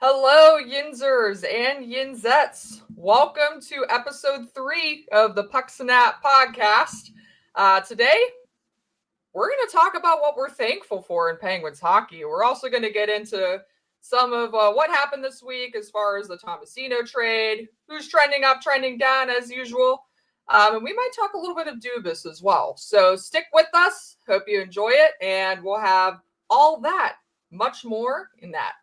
Hello, Yinzers and Yinzettes. Welcome to episode 3 of the PUCKS podcast. Today, we're going to talk about what we're thankful for in Penguins hockey. We're also going to get into some of what happened this week as far as the Tomasino trade, who's trending up, trending down as usual. And we might talk a little bit of Dubas as well. So stick with us. Hope you enjoy it. And we'll have all that, much more in that.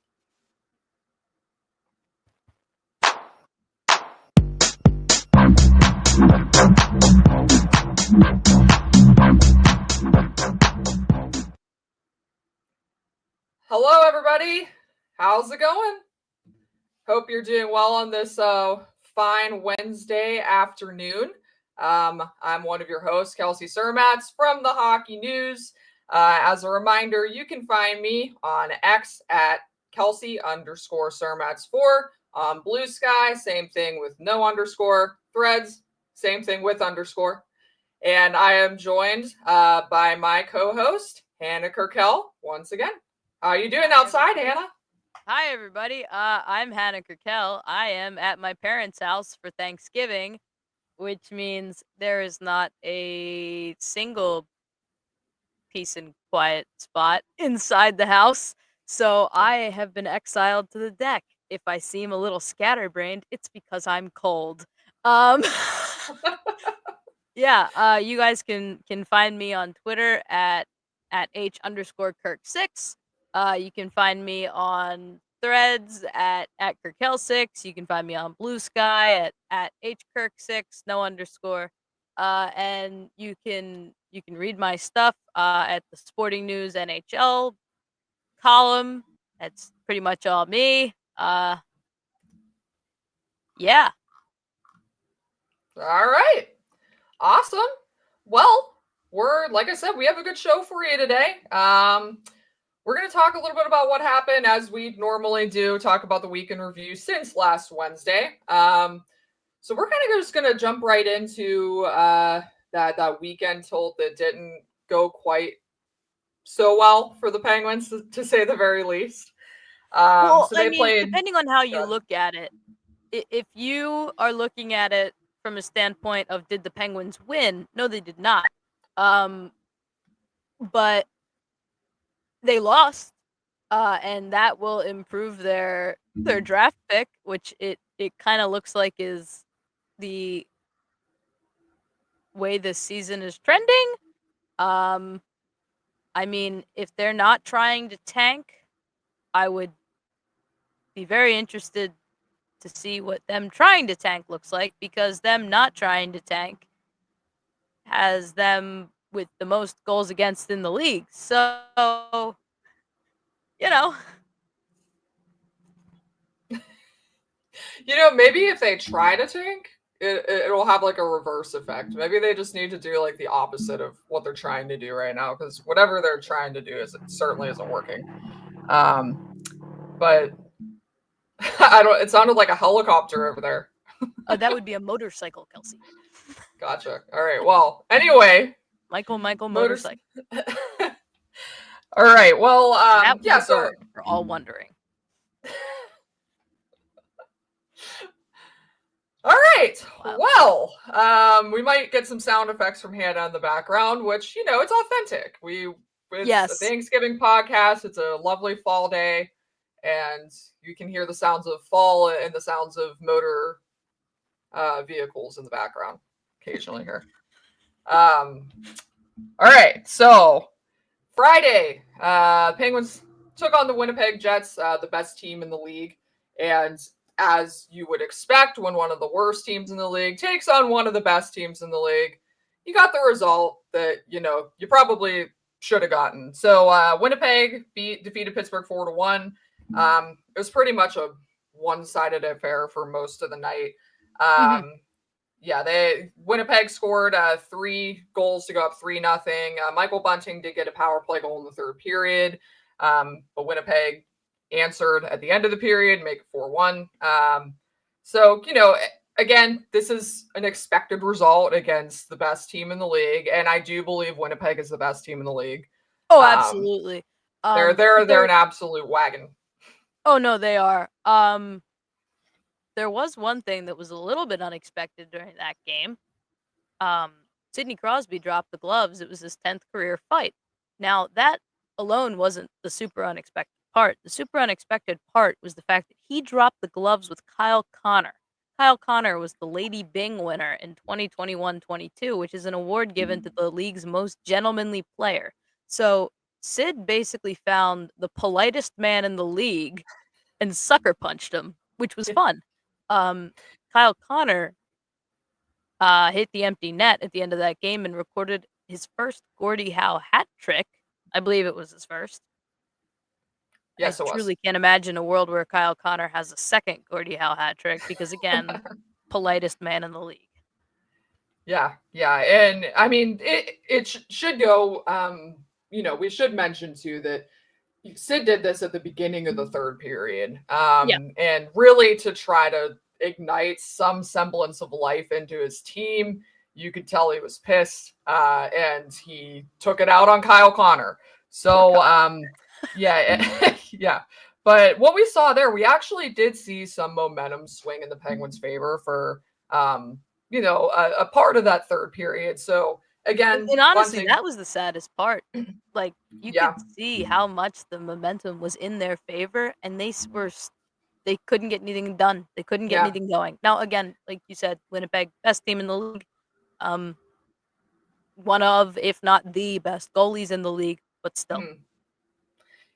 Hello, everybody. How's it going? Hope you're doing well on this fine Wednesday afternoon. I'm one of your hosts, Kelsey Surmacz from the Hockey News. As a reminder, you can find me on X at Kelsey_Surmacz4. On Blue Sky, same thing with no underscore. Threads, same thing with underscore. And I am joined by my co-host, Hannah Kirkell, once again. How are you doing outside, Hannah? Hi, everybody. I'm Hannah Kirkell. I am at my parents' house for Thanksgiving, which means there is not a single peace and quiet spot inside the house. So I have been exiled to the deck. If I seem a little scatterbrained, it's because I'm cold. Yeah, you guys can find me on Twitter at H_Kirk6. You can find me on Threads at Kirkell6. You can find me on Blue Sky at HKirk6, no underscore. And you can read my stuff at the Sporting News NHL column. That's pretty much all me. Yeah. All right. Awesome. Well, like I said, we have a good show for you today. We're going to talk a little bit about what happened as we normally do, talk about the week in review since last Wednesday. So we're kind of just going to jump right into that weekend tilt that didn't go quite so well for the Penguins, to say the very least. Well, So I they mean, played. depending on how you look at it, if you are looking at it from a standpoint of did the Penguins win? No, they did not. But they lost, and that will improve their draft pick, which it kind of looks like is the way this season is trending. I mean, if they're not trying to tank, I would be very interested to see what them trying to tank looks like, because them not trying to tank has them with the most goals against in the league. So, you know. Maybe if they try to tank, it'll have like a reverse effect. Maybe they just need to do like the opposite of what they're trying to do right now, because whatever they're trying to do certainly isn't working. But I don't. It sounded like a helicopter over there. That would be a motorcycle, Kelsey. Gotcha. All right. Well, anyway, Michael motorcycle. All right. Well, That was yeah. a bird, for all wondering. All right. Wow. Well, we might get some sound effects from Hannah in the background, which it's authentic. It's a Thanksgiving podcast. It's a lovely fall day, and you can hear the sounds of fall and the sounds of motor vehicles in the background occasionally here. All right. So Friday, Penguins took on the Winnipeg Jets, the best team in the league, and as you would expect when one of the worst teams in the league takes on one of the best teams in the league, you got the result that you probably should have gotten. So Winnipeg defeated Pittsburgh 4-1. It was pretty much a one-sided affair for most of the night. Yeah, Winnipeg scored 3 goals to go up 3-0. Michael Bunting did get a power play goal in the third period, but Winnipeg answered at the end of the period, make it 4-1. So, again, this is an expected result against the best team in the league, and I do believe Winnipeg is the best team in the league. Oh, absolutely. They're an absolute wagon. Oh no, they are. There was one thing that was a little bit unexpected during that game. Sidney Crosby dropped the gloves. It was his 10th career fight. Now, that alone wasn't the super unexpected part. The super unexpected part was the fact that he dropped the gloves with Kyle Connor. Kyle Connor was the Lady Bing winner in 2021-22, which is an award given to the league's most gentlemanly player. So, Sid basically found the politest man in the league and sucker punched him, which was fun. Kyle Connor hit the empty net at the end of that game and recorded his first Gordie Howe hat trick. I believe it was his first. Yes, I it was. truly can't imagine a world where Kyle Connor has a second Gordie Howe hat trick because, again, politest man in the league. Yeah, yeah, and I mean it should go. We should mention too that Sid did this at the beginning of the third period, Yeah. and really to try to ignite some semblance of life into his team. You could tell he was pissed, and he took it out on Kyle Connor. So, yeah, yeah. But what we saw there, we actually did see some momentum swing in the Penguins' favor for, a part of that third period. So again, And honestly, Bunting, that was the saddest part. Like, you yeah, could see how much the momentum was in their favor, and they couldn't get anything done. They couldn't get yeah. anything going. Now, again, like you said, Winnipeg, best team in the league. One of, if not the best goalies in the league, but still. Mhm.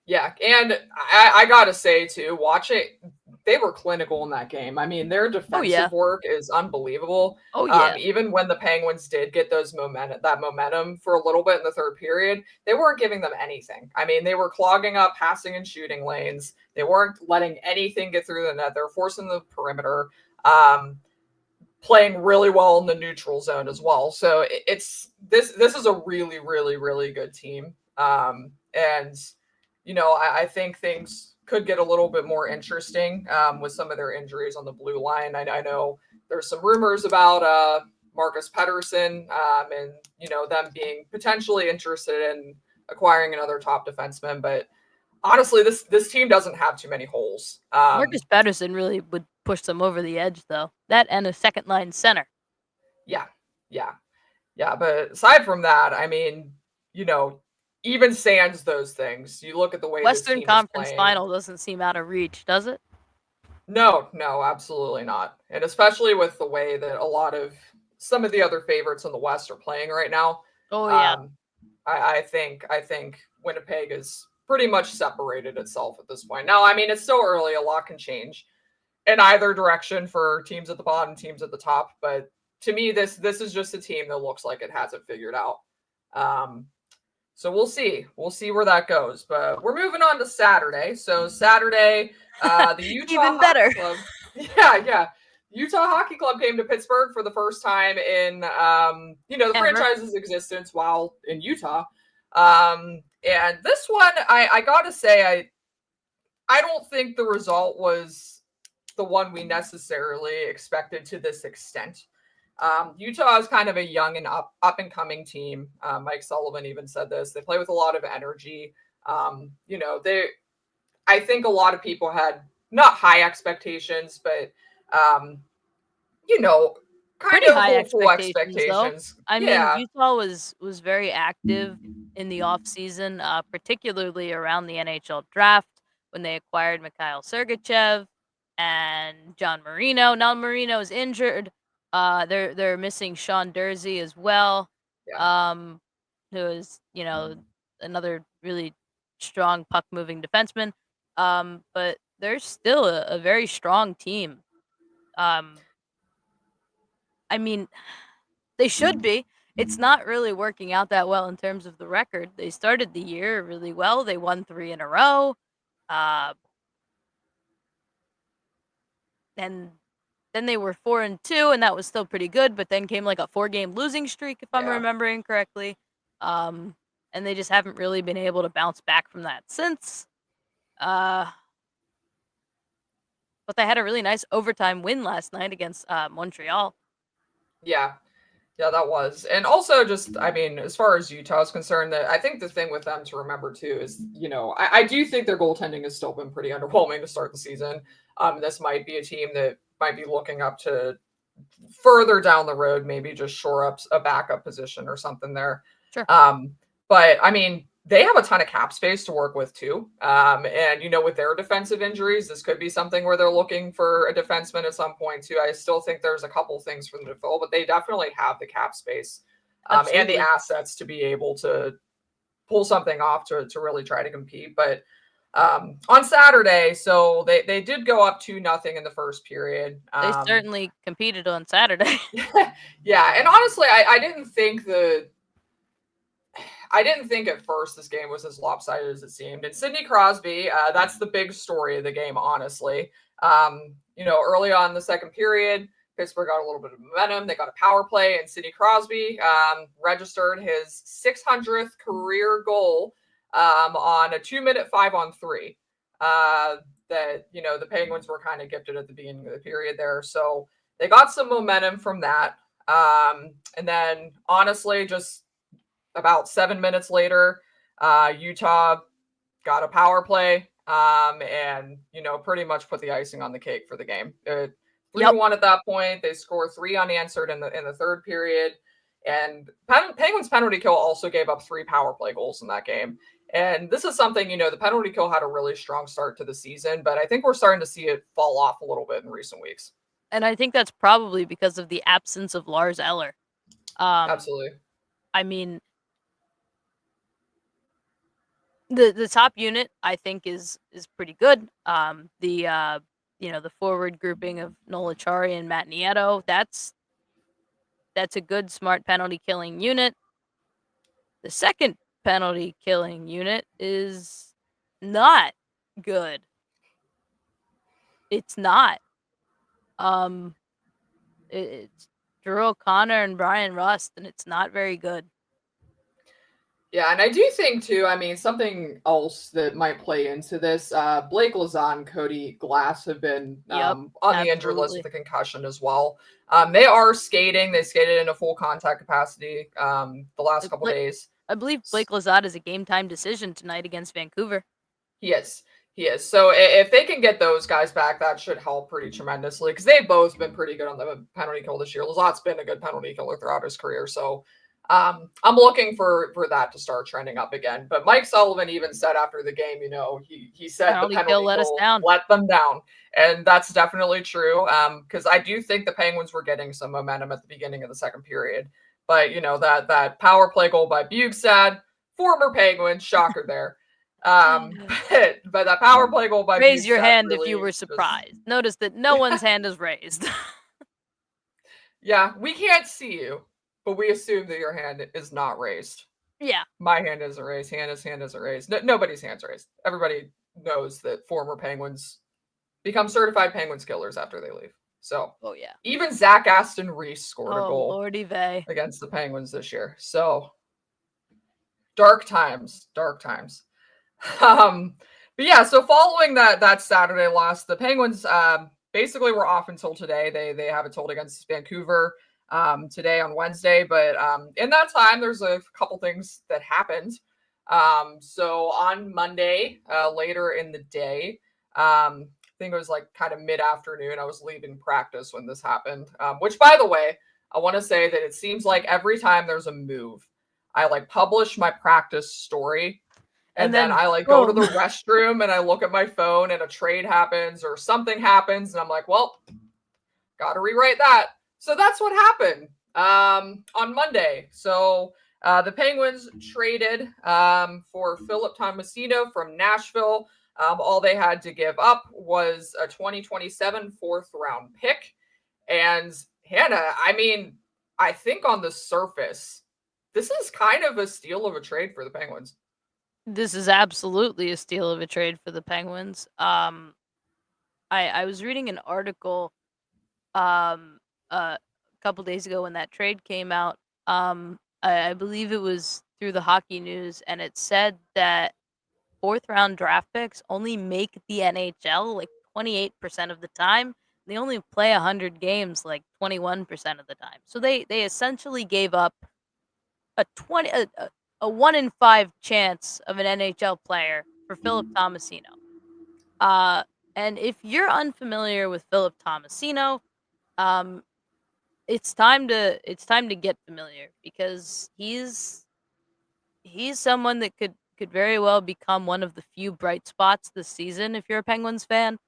Yeah, and I gotta say too, watch it. They were clinical in that game. I mean, their Oh yeah. defensive work is unbelievable. Oh yeah. Even when the Penguins did get that momentum for a little bit in the third period, they weren't giving them anything. I mean, they were clogging up passing and shooting lanes. They weren't letting anything get through the net. They're forcing the perimeter. Playing really well in the neutral zone as well. So it's this is a really really really good team. And I think things could get a little bit more interesting with some of their injuries on the blue line. I know there's some rumors about Marcus Pettersson and them being potentially interested in acquiring another top defenseman, but honestly, this team doesn't have too many holes. Marcus Pettersson really would push them over the edge, though. That and a second line center. Yeah, yeah, yeah. But aside from that, I mean, even sans those things, you look at the way this Western team is Conference playing. Final doesn't seem out of reach, does it? No, no, absolutely not. And especially with the way that a lot of some of the other favorites in the West are playing right now, Oh yeah. um, I think Winnipeg is pretty much separated itself at this point. Now, I mean, it's still early; a lot can change in either direction for teams at the bottom, teams at the top. But to me, this is just a team that looks like it has it figured out. Um, so we'll see. We'll see where that goes. But we're moving on to Saturday. So Saturday, the Utah Even Hockey better. Club. Yeah, yeah. Utah Hockey Club came to Pittsburgh for the first time in the Ever. franchise's existence while in Utah. And this one, I gotta say, I don't think the result was the one we necessarily expected to this extent. Utah is kind of a young and up and coming team. Mike Sullivan even said this. They play with a lot of energy. They. I think a lot of people had not high expectations, but um, kind Pretty of high hopeful expectations, though. expectations. I mean, Yeah, Utah was very active in the offseason, particularly around the NHL draft when they acquired Mikhail Sergachev and John Marino. Now Marino's injured. They're missing Sean Dursey as well, yeah, who is another really strong puck moving defenseman. But they're still a very strong team. Um, I mean, they should be. It's not really working out that well in terms of the record. They started the year really well. They won 3 in a row. Uh, and then they were 4-2, and that was still pretty good, but then came like a 4-game losing streak, if I'm yeah. remembering correctly. And they just haven't really been able to bounce back from that since. Uh, but they had a really nice overtime win last night against Montreal. Yeah. Yeah, that was. And also just, I mean, as far as Utah is concerned, that I think the thing with them to remember too is, I do think their goaltending has still been pretty underwhelming to start the season. This might be a team that might be looking up to further down the road, maybe just shore up a backup position or something there. Sure. But I mean, they have a ton of cap space to work with too. And with their defensive injuries, this could be something where they're looking for a defenseman at some point too. I still think there's a couple things for them to fill, but they definitely have the cap space and the assets to be able to pull something off to really try to compete. But on Saturday, so they did go up 2-0 in the first period. They certainly competed on Saturday. Yeah, and honestly, I didn't think at first this game was as lopsided as it seemed. And Sidney Crosby, that's the big story of the game, honestly. Early on in the second period, Pittsburgh got a little bit of momentum. They got a power play, and Sidney Crosby registered his 600th career goal on a 2-minute 5-on-3 that, the Penguins were kind of gifted at the beginning of the period there. So they got some momentum from that. And then, honestly, just about 7 minutes later, Utah got a power play and, pretty much put the icing on the cake for the game. 3-1 at that point. They scored 3 unanswered in the third period. And Penguins penalty kill also gave up 3 power play goals in that game. And this is something, the penalty kill had a really strong start to the season, but I think we're starting to see it fall off a little bit in recent weeks. And I think that's probably because of the absence of Lars Eller. Absolutely. I mean, the top unit I think is pretty good. The forward grouping of Nola Chari and Matt Nieto, that's a good, smart penalty killing unit. The second penalty killing unit is not good. It's not. It's Drew O'Connor and Brian Rust, and it's not very good. Yeah, and I do think too, I mean, something else that might play into this, Blake Lazan, Cody Glass have been on the injured list with a concussion as well. They are skating. They skated in a full contact capacity the last couple days. I believe Blake Lazan is a game time decision tonight against Vancouver. He is. So if they can get those guys back, that should help pretty tremendously because they've both been pretty good on the penalty kill this year. Lazat's been a good penalty killer throughout his career, so I'm looking for that to start trending up again. But Mike Sullivan even said after the game, he said the penalty kill let them down, and that's definitely true. Because I do think the Penguins were getting some momentum at the beginning of the second period, but that power play goal by Bukestad, former Penguin, shocker there. But that power play goal by raise your hand really if you were surprised. Notice that no one's hand is raised. Yeah, we can't see you, but we assume that your hand is not raised. Yeah, my hand isn't raised. Hannah's hand isn't raised. Nobody's hand's raised. Everybody knows that former Penguins become certified Penguins killers after they leave. So, yeah. Even Zach Aston Reese scored a goal Lordy vey. against the Penguins this year. So, dark times. But yeah, so following that Saturday loss, the Penguins basically were off until today. They have it told against Vancouver today on Wednesday, but in that time, there's a couple things that happened. So on Monday, later in the day, I think it was like kind of mid-afternoon, I was leaving practice when this happened, which, by the way, I want to say that it seems like every time there's a move, I publish my practice story. And then I go to the restroom and I look at my phone and a trade happens or something happens. And I'm like, well, got to rewrite that. So that's what happened on Monday. So the Penguins traded for Philip Tomasino from Nashville. All they had to give up was a 2027 fourth round pick. And Hannah, I mean, I think on the surface, this is kind of a steal of a trade for the Penguins. This is absolutely a steal of a trade for the Penguins. I was reading an article a couple days ago when that trade came out. I believe it was through the Hockey News, and it said that fourth round draft picks only make the NHL 28% of the time, only play 100 games like 21% of the time. So they essentially gave up a 1 in 5 chance of an NHL player for Philip Tomasino. And if you're unfamiliar with Philip Tomasino, it's time to get familiar, because he's someone that could very well become one of the few bright spots this season if you're a Penguins fan.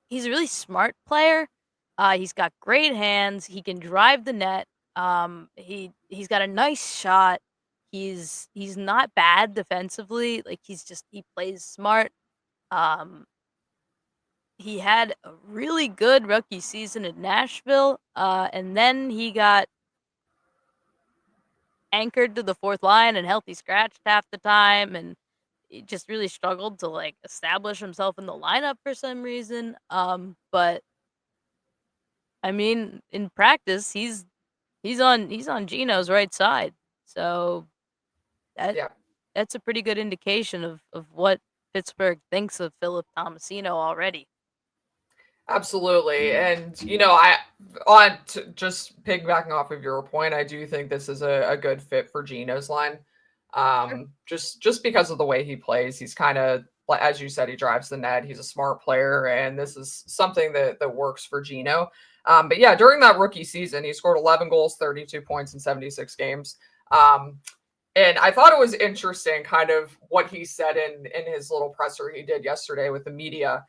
He's a really smart player. He's got great hands. He can drive the net. He's got a nice shot. He's not bad defensively. Like, he plays smart. He had a really good rookie season in Nashville, and then he got anchored to the fourth line and healthy scratched half the time, and he just really struggled to, like, establish himself in the lineup for some reason. But I mean, in practice, he's on Gino's right side, so that's a pretty good indication of what Pittsburgh thinks of Philip Tomasino already. Absolutely. And, just piggybacking off of your point, I do think this is a good fit for Gino's line. Just because of the way he plays. He's kind of, as you said, he drives the net. He's a smart player, and this is something that works for Gino. But yeah, during that rookie season, he scored 11 goals, 32 points in 76 games. And I thought it was interesting kind of what he said in his little presser he did yesterday with the media.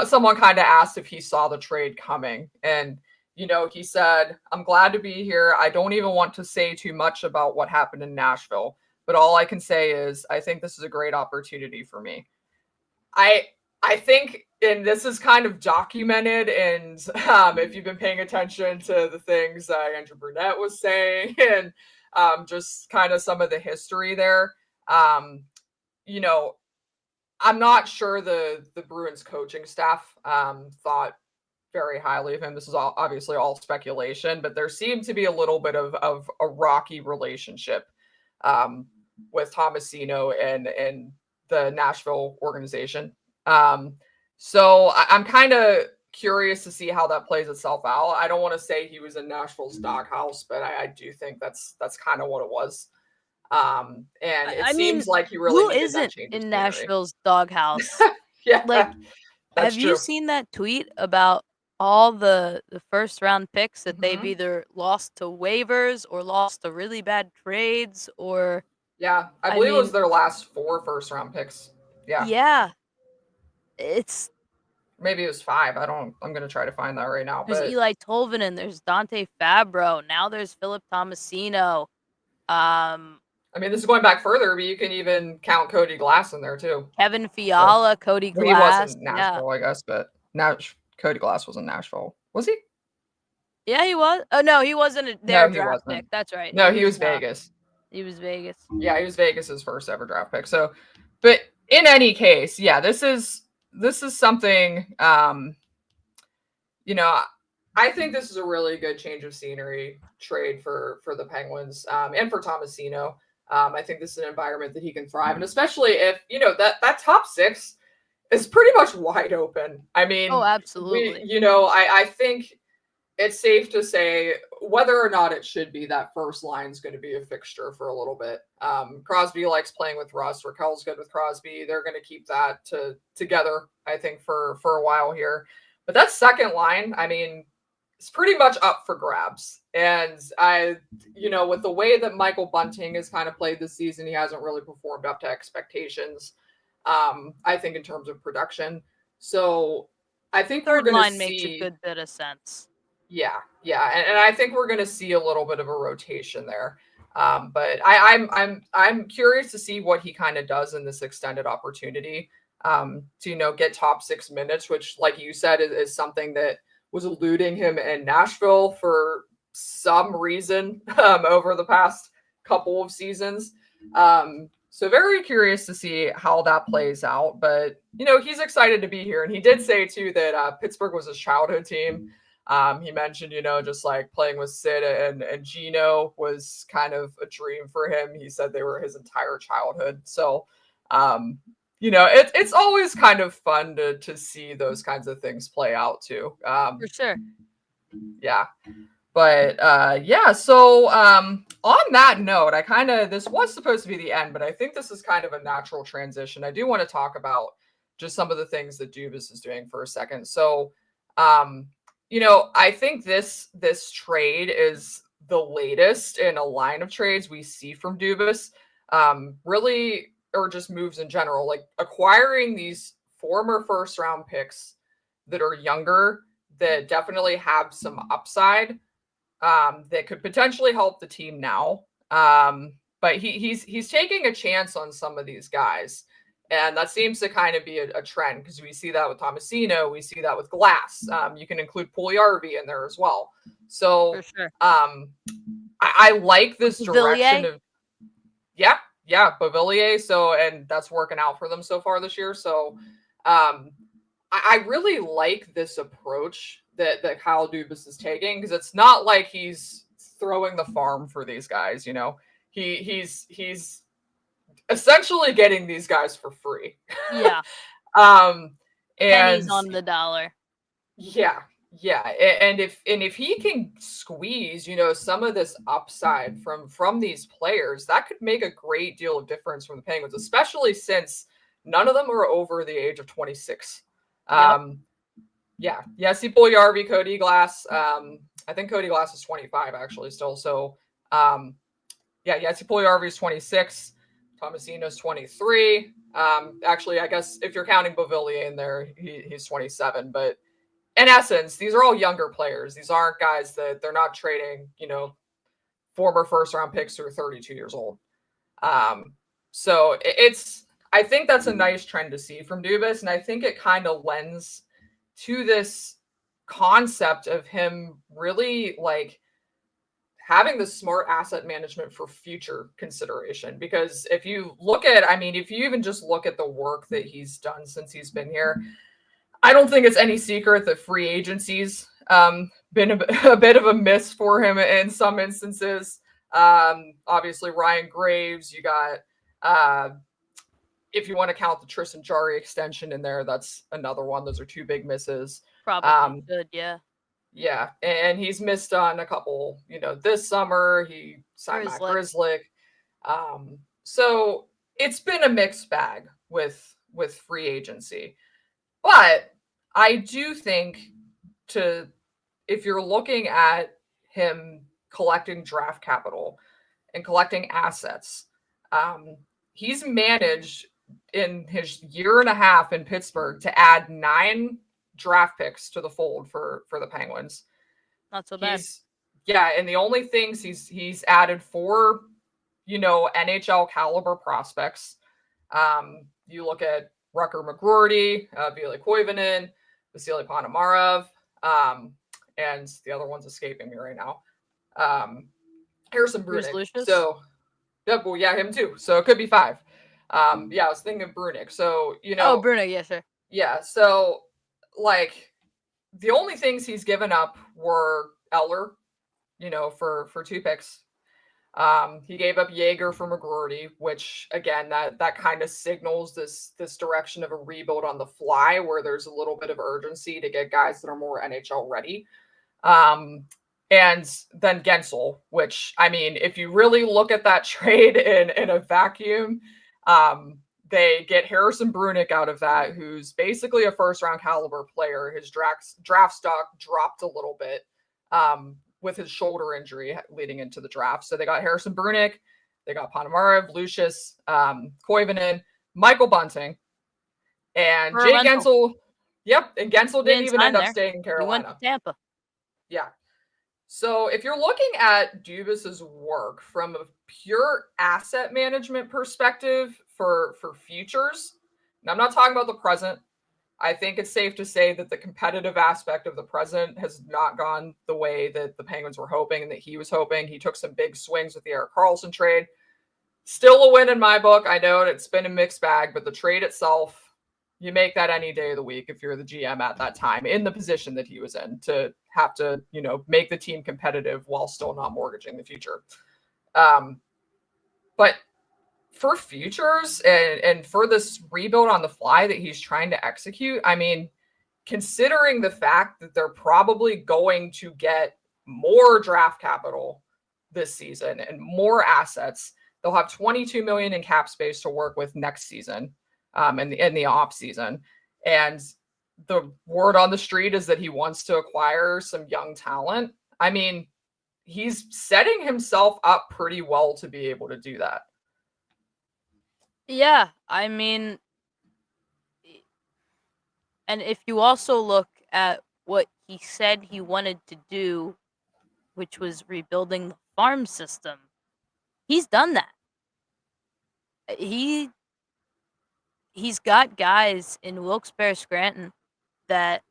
Someone kind of asked if he saw the trade coming, and he said, "I'm glad to be here. I don't even want to say too much about what happened in Nashville, but all I can say is I think this is a great opportunity for me." I think, and this is kind of documented, and if you've been paying attention to the things Andrew Brunette was saying, and just kind of some of the history there, I'm not sure the Bruins coaching staff thought very highly of him. This is obviously all speculation, but there seemed to be a little bit of a rocky relationship with Tomasino and the Nashville organization. So I'm kind of curious to see how that plays itself out. I don't want to say he was in Nashville's doghouse, but I do think that's kind of what it was. And it seems like he really needed that change of in scenery. Nashville's doghouse? Yeah, Like, that's have true. you seen that tweet about all the first round picks that they've either lost to waivers or lost to really bad trades, or Yeah, I believe it was their last 4 first round picks. Yeah. Yeah. It's Maybe it was 5. I'm gonna try to find that right now. There's But Eli Tolvanen, there's Dante Fabro, now there's Philip Tomasino. I mean, this is going back further, but you can even count Cody Glass in there too. Kevin Fiala, Cody Glass. He wasn't Nashville, I guess, but now Cody Glass was in Nashville. Was he? Yeah, he was. Oh no, he wasn't their draft pick. That's right. No, he was Vegas. He was Vegas. Yeah, he was Vegas's first ever draft pick. So, but in any case, yeah, this is something. I think this is a really good change of scenery trade for the Penguins and for Tomasino. I think this is an environment that he can thrive in, especially if that top 6 is pretty much wide open. I mean, oh, absolutely. I think it's safe to say whether or not it should be that first line is going to be a fixture for a little bit. Crosby likes playing with Russ. Rakell's good with Crosby. They're going to keep that together, I think, for a while here. But that second line, I mean, it's pretty much up for grabs. And with the way that Michael Bunting has kind of played this season, he hasn't really performed up to expectations. I think in terms of production. So I think third line makes a good bit of sense. Yeah. And I think we're going to see a little bit of a rotation there. But I'm curious to see what he kind of does in this extended opportunity to, get top 6 minutes, which, like you said, is something that was eluding him in Nashville for some reason over the past couple of seasons. So very curious to see how that plays out. But, he's excited to be here. And he did say, too, that Pittsburgh was his childhood team. He mentioned, just like playing with Sid and Gino was kind of a dream for him. He said they were his entire childhood. So it's always kind of fun to see those kinds of things play out too. For sure. Yeah. But so on that note, this was supposed to be the end, but I think this is kind of a natural transition. I do want to talk about just some of the things that Dubas is doing for a second. So I think this trade is the latest in a line of trades we see from Dubas. Really, or just moves in general, like acquiring these former first round picks that are younger, that definitely have some upside, that could potentially help the team now. But he's taking a chance on some of these guys. And that seems to kind of be a trend, because we see that with Tomasino, we see that with Glass. You can include Pugliarvi in there as well. So for sure. I like this direction of Beauvillier. So, and that's working out for them so far this year. So I really like this approach that Kyle Dubas is taking, because it's not like he's throwing the farm for these guys. He's essentially getting these guys for free. Yeah. And pennies on the dollar. Yeah. And if he can squeeze, some of this upside from these players, that could make a great deal of difference from the Penguins, especially since none of them are over the age of 26. Jesse Pugliarvi, Cody Glass. I think Cody Glass is 25 actually still. So, Jesse Pugliarvi is 26. Tomasino is 23. Actually, I guess if you're counting Beauvillier in there, he's 27. But in essence, these are all younger players. These aren't guys that they're not trading, former first round picks who are 32 years old. So I think that's a nice trend to see from Dubas. And I think it kind of lends to this concept of him really like having the smart asset management for future consideration. Because if you even just look at the work that he's done since he's been here, I don't think it's any secret that free agency's been a bit of a miss for him in some instances. Obviously Ryan Graves, you got if you want to count the Tristan Jarry extension in there, that's another one. Those are two big misses. Probably good, yeah. Yeah, and he's missed on a couple, this summer. He signed Matt Grzelcyk. So it's been a mixed bag with free agency. But I do think if you're looking at him collecting draft capital and collecting assets, he's managed in his year and a half in Pittsburgh to add 9 draft picks to the fold for the Penguins. Not so bad. And the only things he's added 4, NHL caliber prospects. You look at Rucker McGroarty, Ville Koivunen, Vasily Ponomarev, and the other one's escaping me right now. Harrison Brunick. So, him too. So it could be 5. I was thinking of Brunick. So, Brunick, yes, sir. Yeah, so the only things he's given up were Eller, for 2 picks. He gave up Jaeger for McGroarty, which again, that kind of signals this direction of a rebuild on the fly, where there's a little bit of urgency to get guys that are more NHL ready. And then Guentzel, which, if you really look at that trade in a vacuum, they get Harrison Brunick out of that, who's basically a first-round caliber player. His draft stock dropped a little bit with his shoulder injury leading into the draft. So they got Harrison Brunick, they got Ponomarev, Lucius, Koivunen, Michael Bunting, and Jake Guentzel. Yep, and Guentzel didn't even end up staying in Carolina. He went to Tampa. Yeah. So if you're looking at Dubas's work from a pure asset management perspective for futures, and I'm not talking about the present, I think it's safe to say that the competitive aspect of the present has not gone the way that the Penguins were hoping and that he was hoping. He took some big swings with the Erik Karlsson trade. Still a win in my book. I know it's been a mixed bag, but the trade itself, you make that any day of the week if you're the GM at that time in the position that he was in, to have to, make the team competitive while still not mortgaging the future. But for futures and for this rebuild on the fly that he's trying to execute, I mean, considering the fact that they're probably going to get more draft capital this season and more assets, they'll have 22 million in cap space to work with next season, in the off season. And the word on the street is that he wants to acquire some young talent. I mean, he's setting himself up pretty well to be able to do that. Yeah, I mean, and if you also look at what he said he wanted to do, which was rebuilding the farm system, he's done that. He's got guys in Wilkes-Barre, Scranton that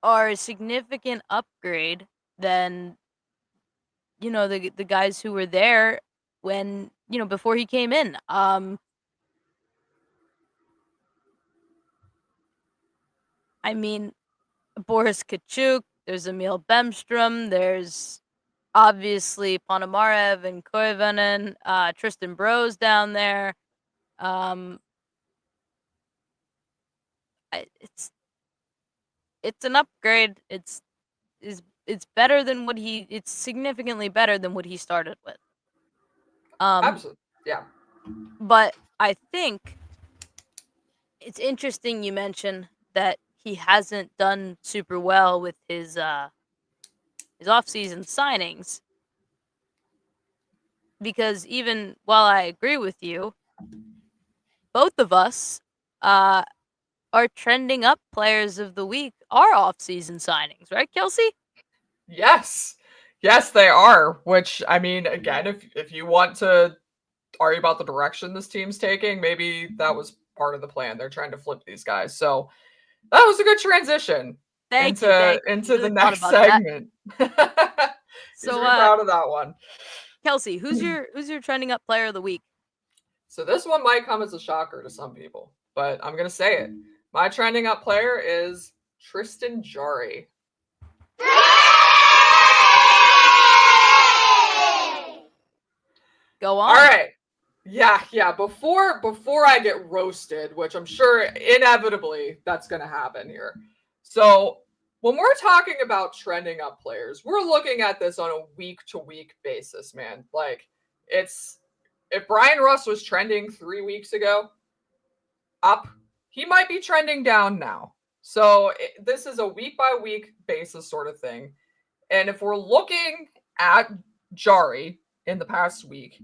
are a significant upgrade than, you know, the guys who were there when, you know, before he came in. I mean, Boris Kachuk, there's Emil Bemstrom, there's obviously Ponomarev and Koivunen, Tristan Bros down there. It's an upgrade. It's better than what it's significantly better than what he started with. Absolutely. Yeah. But I think it's interesting you mention that he hasn't done super well with his off-season signings, because even while I agree with you, both of us are trending up players of the week are off-season signings, right, Kelsey? Yes. Yes, they are. Which, I mean, again, if you want to argue about the direction this team's taking, maybe that was part of the plan. They're trying to flip these guys. So that was a good transition into really the next segment. So proud of that one. Kelsey, who's your trending up player of the week? So this one might come as a shocker to some people, but I'm gonna say it. My trending up player is Tristan Jarry. Go on. All right. Yeah. Before I get roasted, which I'm sure inevitably that's gonna happen here. So when we're talking about trending up players, we're looking at this on a week-to-week basis, man. Like, it's if Brian Russ was trending 3 weeks ago up, he might be trending down now. So this is a week-by-week basis sort of thing. And if we're looking at Jarry in the past week,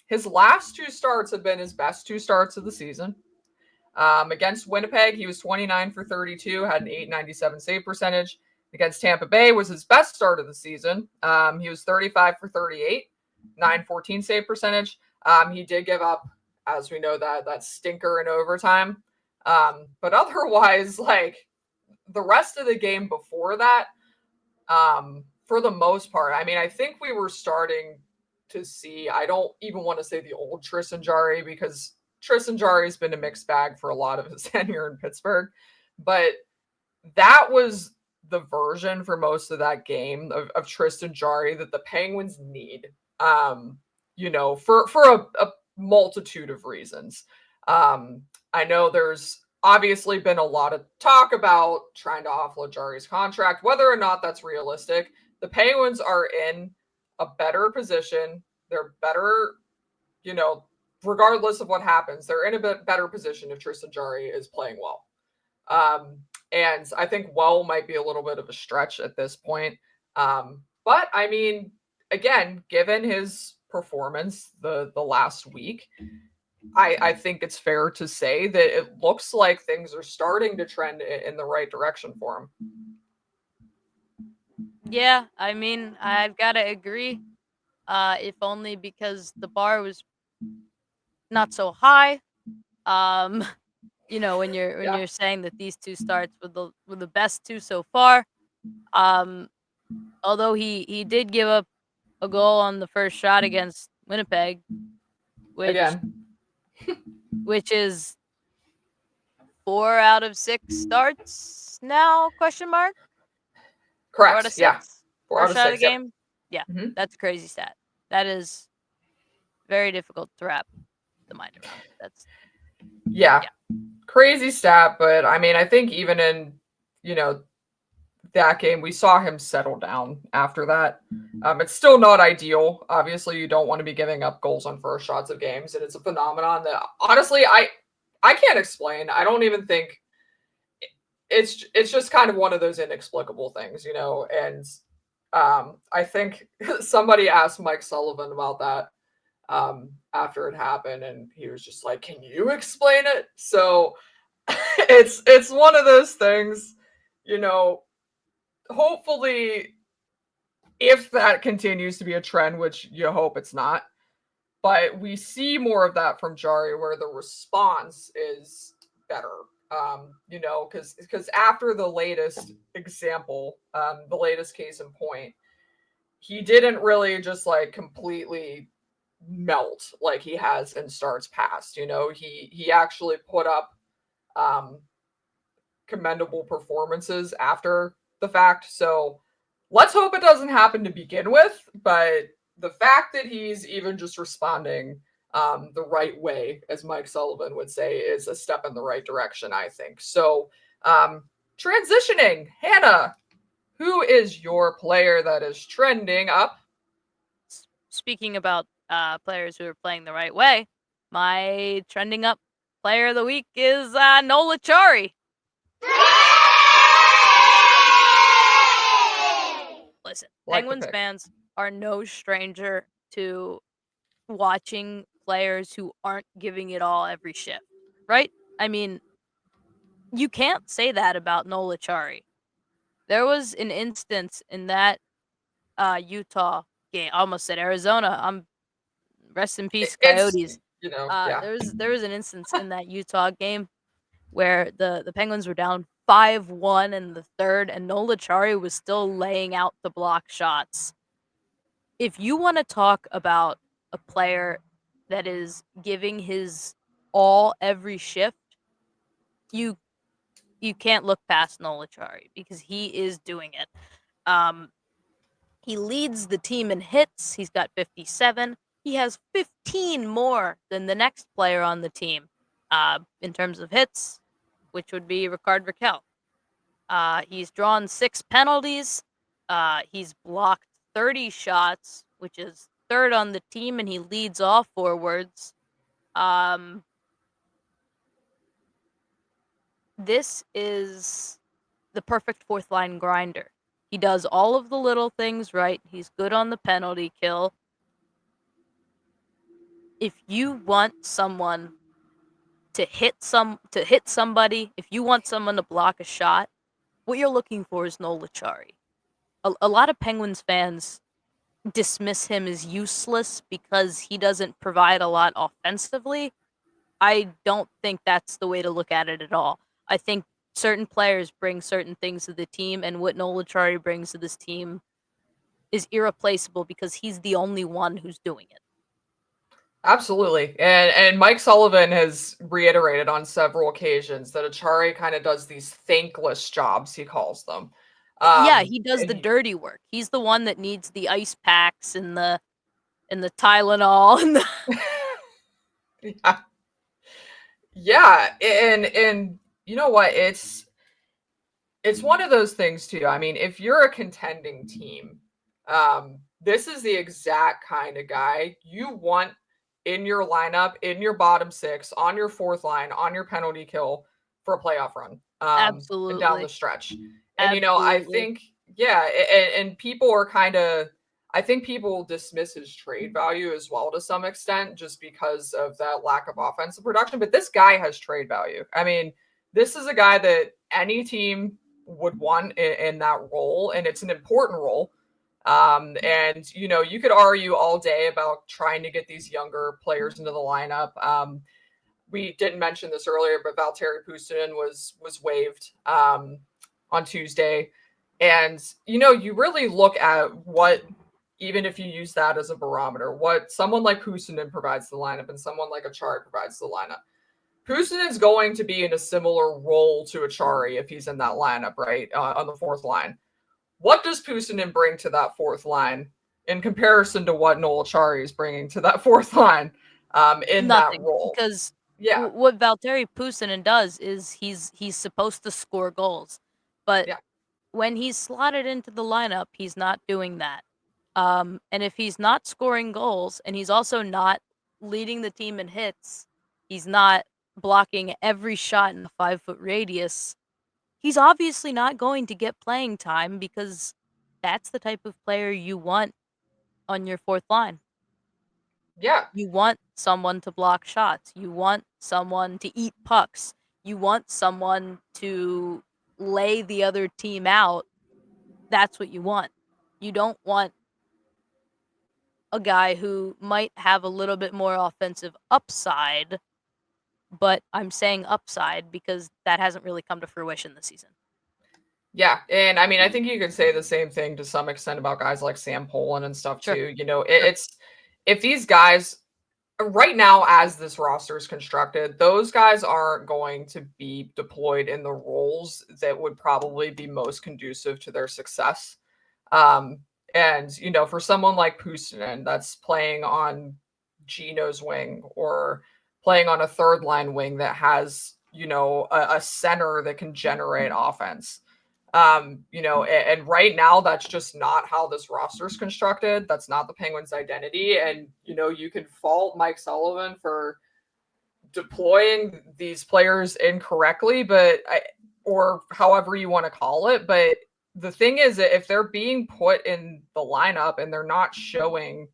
his last 2 starts have been his best 2 starts of the season. Against Winnipeg, he was 29 for 32, had an 897 save percentage. Against Tampa Bay was his best start of the season. He was 35 for 38, 914 save percentage. He did give up, as we know, that stinker in overtime. But otherwise, like the rest of the game before that, for the most part, I mean, I think we were starting to see, I don't even want to say the old Tristan Jarry, because Tristan Jarry has been a mixed bag for a lot of his tenure in Pittsburgh, but that was the version for most of that game of Tristan Jarry that the Penguins need, you know, for a multitude of reasons. I know there's obviously been a lot of talk about trying to offload Jarry's contract, whether or not that's realistic. The Penguins are in a better position. They're better, you know, regardless of what happens, they're in a bit better position if Tristan Jarry is playing well. And I think well might be a little bit of a stretch at this point. But I mean, again, given his performance the last week, I think it's fair to say that it looks like things are starting to trend in the right direction for him. Yeah, I mean, I've got to agree. If only because the bar was not so high. You know, when you're saying that these 2 starts were the best 2 so far. Although he did give up a goal on the first shot against Winnipeg, which is 4 out of 6 starts now? Question mark. Correct. 4 out of 6. Yeah. 4 out of 6 of the game. Yep. Yeah, that's a crazy stat. That is very difficult to wrap the mind around. That's yeah. Crazy stat, but I mean, I think even in, that game, we saw him settle down after that. It's still not ideal. Obviously, you don't want to be giving up goals on first shots of games, and it's a phenomenon that honestly I can't explain. I don't even think it's just kind of one of those inexplicable things, and I think somebody asked Mike Sullivan about that after it happened, and he was just like, "Can you explain it?" So it's one of those things, hopefully, if that continues to be a trend, which you hope it's not, but we see more of that from Jari where the response is better. Because after the latest example, the latest case in point, he didn't really just like completely melt like he has in starts past. He actually put up commendable performances after the fact. So let's hope it doesn't happen to begin with. But the fact that he's even just responding the right way, as Mike Sullivan would say, is a step in the right direction, I think. So transitioning, Hannah, who is your player that is trending up? Speaking about players who are playing the right way, my trending up player of the week is Nola Chari. Listen, Penguins fans are no stranger to watching players who aren't giving it all every shift, right? I mean, you can't say that about Nola Chari. There was an instance in that Utah game. I almost said Arizona. Rest in peace, Coyotes. There was an instance in that Utah game where the Penguins were down 5-1 in the third, and Nola Chari was still laying out the block shots. If you want to talk about a player that is giving his all every shift, you can't look past Nola Chari because he is doing it. He leads the team in hits. He's got 57. He has 15 more than the next player on the team in terms of hits, which would be Rickard Rakell. He's drawn 6 penalties. He's blocked 30 shots, which is third on the team, and he leads all forwards. This is the perfect fourth line grinder. He does all of the little things right. He's good on the penalty kill. If you want someone to hit somebody, if you want someone to block a shot, what you're looking for is Nola Chari. A lot of Penguins fans dismiss him as useless because he doesn't provide a lot offensively. I don't think that's the way to look at it at all. I think certain players bring certain things to the team, and what Nola Chari brings to this team is irreplaceable because he's the only one who's doing it. Absolutely. And Mike Sullivan has reiterated on several occasions that Achari kind of does these thankless jobs, he calls them. Yeah, he does the dirty work. He's the one that needs the ice packs and the Tylenol and the Yeah. And you know what? It's one of those things too. I mean, if you're a contending team, this is the exact kind of guy you want in your lineup, in your bottom 6, on your fourth line, on your penalty kill for a playoff run. Absolutely. Down the stretch. And Absolutely. I think and people are I think people dismiss his trade value as well to some extent just because of that lack of offensive production, but this guy has trade value. I mean, this is a guy that any team would want in that role, and it's an important role. And you could argue all day about trying to get these younger players into the lineup. We didn't mention this earlier, but Valtteri Puustinen was waived on Tuesday, and you really look at what, even if you use that as a barometer, what someone like Puustinen provides the lineup and someone like Achari provides the lineup. Puustinen is going to be in a similar role to Achari if he's in that lineup, right, on the fourth line. What does Puustinen bring to that fourth line in comparison to what Noel Acciari is bringing to that fourth line in that role. Because what Valtteri Puustinen does is he's supposed to score goals, but when he's slotted into the lineup, he's not doing that. And if he's not scoring goals and he's also not leading the team in hits, he's not blocking every shot in a 5-foot radius, he's obviously not going to get playing time because that's the type of player you want on your fourth line. Yeah. You want someone to block shots. You want someone to eat pucks. You want someone to lay the other team out. That's what you want. You don't want a guy who might have a little bit more offensive upside, but I'm saying upside because that hasn't really come to fruition this season. Yeah, and I mean, I think you could say the same thing to some extent about guys like Sam Poland and stuff too. You know, it's if these guys right now, as this roster is constructed, those guys aren't going to be deployed in the roles that would probably be most conducive to their success. And you know, for someone like Puustinen that's playing on Gino's wing or playing on a third line wing that has, you know, a center that can generate offense. You know, and right now that's just not how this roster is constructed. That's not the Penguins' identity. And, you know, you can fault Mike Sullivan for deploying these players incorrectly, or however you want to call it. But the thing is that if they're being put in the lineup and they're not showing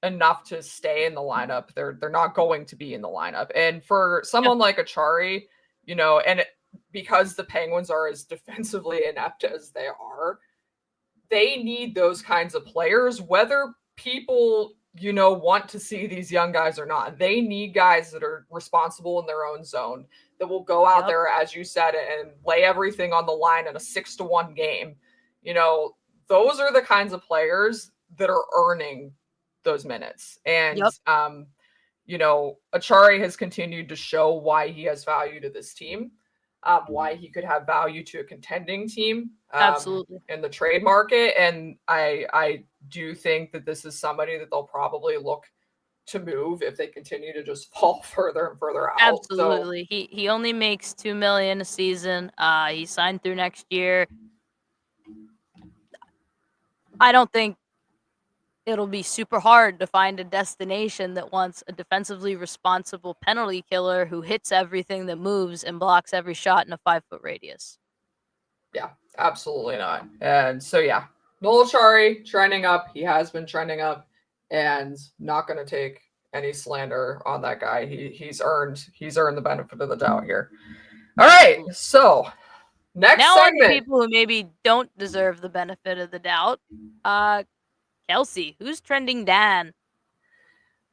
enough to stay in the lineup, they're not going to be in the lineup. And for someone like Acciari, you know, and because the Penguins are as defensively inept as they are, they need those kinds of players, whether people, you know, want to see these young guys or not. They need guys that are responsible in their own zone, that will go out there, as you said, and lay everything on the line in a 6-1 game. You know, those are the kinds of players that are earning those minutes. And, you know, Acciari has continued to show why he has value to this team. Why he could have value to a contending team absolutely in the trade market. And I do think that this is somebody that they'll probably look to move if they continue to just fall further and further out. Absolutely. So, he only makes $2 million a season. He signed through next year. I don't think it'll be super hard to find a destination that wants a defensively responsible penalty killer who hits everything that moves and blocks every shot in a 5-foot radius. Yeah, absolutely not. And so, yeah, Noel Acciari trending up. He has been trending up, and not going to take any slander on that guy. He's earned the benefit of the doubt here. All right, so next now segment. on to people who maybe don't deserve the benefit of the doubt. Kelsey, who's trending down? I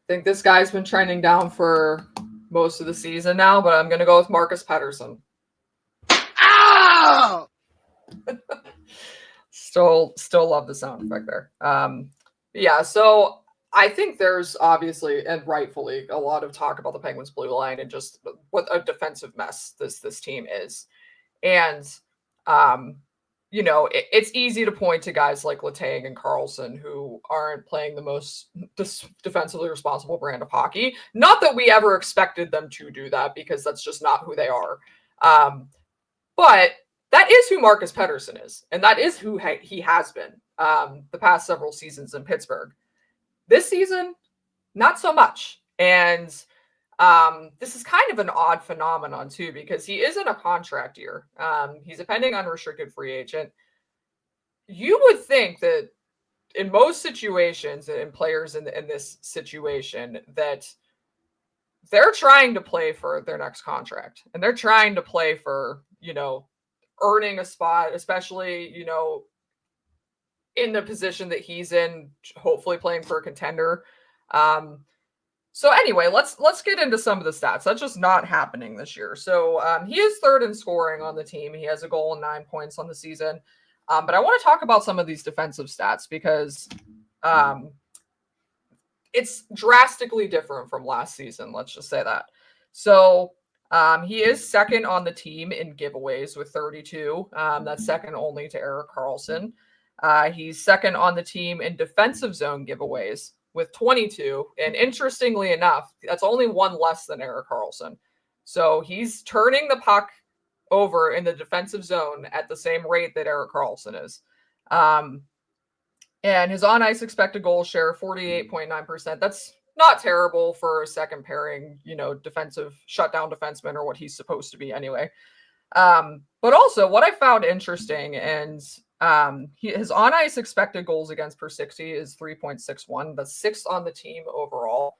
think this guy's been trending down for most of the season now, but I'm going to go with Marcus Pettersson. Ow! Still love the sound effect there. Yeah, so I think there's obviously and rightfully a lot of talk about the Penguins blue line and just what a defensive mess this team is. And you know, it's easy to point to guys like Letang and Karlsson who aren't playing the most defensively responsible brand of hockey. Not that we ever expected them to do that, because that's just not who they are. But that is who Marcus Pettersson is, and that is who he has been the past several seasons in Pittsburgh. This season, not so much. And this is kind of an odd phenomenon too, because he is in a contract year. He's a pending unrestricted free agent. You would think that in most situations, and players in this situation, that they're trying to play for their next contract, and they're trying to play for, you know, earning a spot, especially, you know, in the position that he's in, hopefully playing for a contender. So anyway, let's get into some of the stats. That's just not happening this year. So he is third in scoring on the team. He has a goal and 9 points on the season. But I want to talk about some of these defensive stats because it's drastically different from last season. Let's just say that. So he is second on the team in giveaways with 32. That's second only to Erik Karlsson. He's second on the team in defensive zone giveaways with 22. And interestingly enough, that's only one less than Erik Karlsson. So he's turning the puck over in the defensive zone at the same rate that Erik Karlsson is. And his on ice expected goal share, 48.9%. That's not terrible for a second pairing, defensive shutdown defenseman, or what he's supposed to be anyway. But also, what I found interesting, and his on ice expected goals against per 60 is 3.61. That's sixth on the team overall.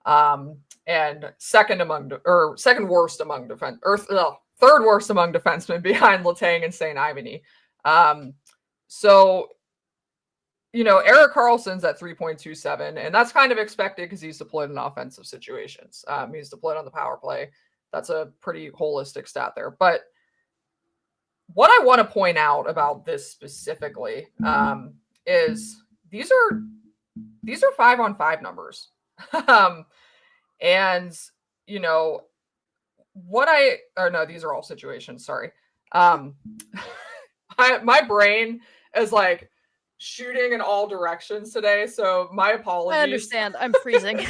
And second worst among defense, or third worst among defensemen behind Letang and St. Ivany. So, Erik Karlsson's at 3.27, and that's kind of expected because he's deployed in offensive situations. He's deployed on the power play. That's a pretty holistic stat there. But what I want to point out about this specifically is these are 5-on-5 numbers. And these are all situations. Sorry. My brain is like shooting in all directions today, so my apologies. I understand. I'm freezing.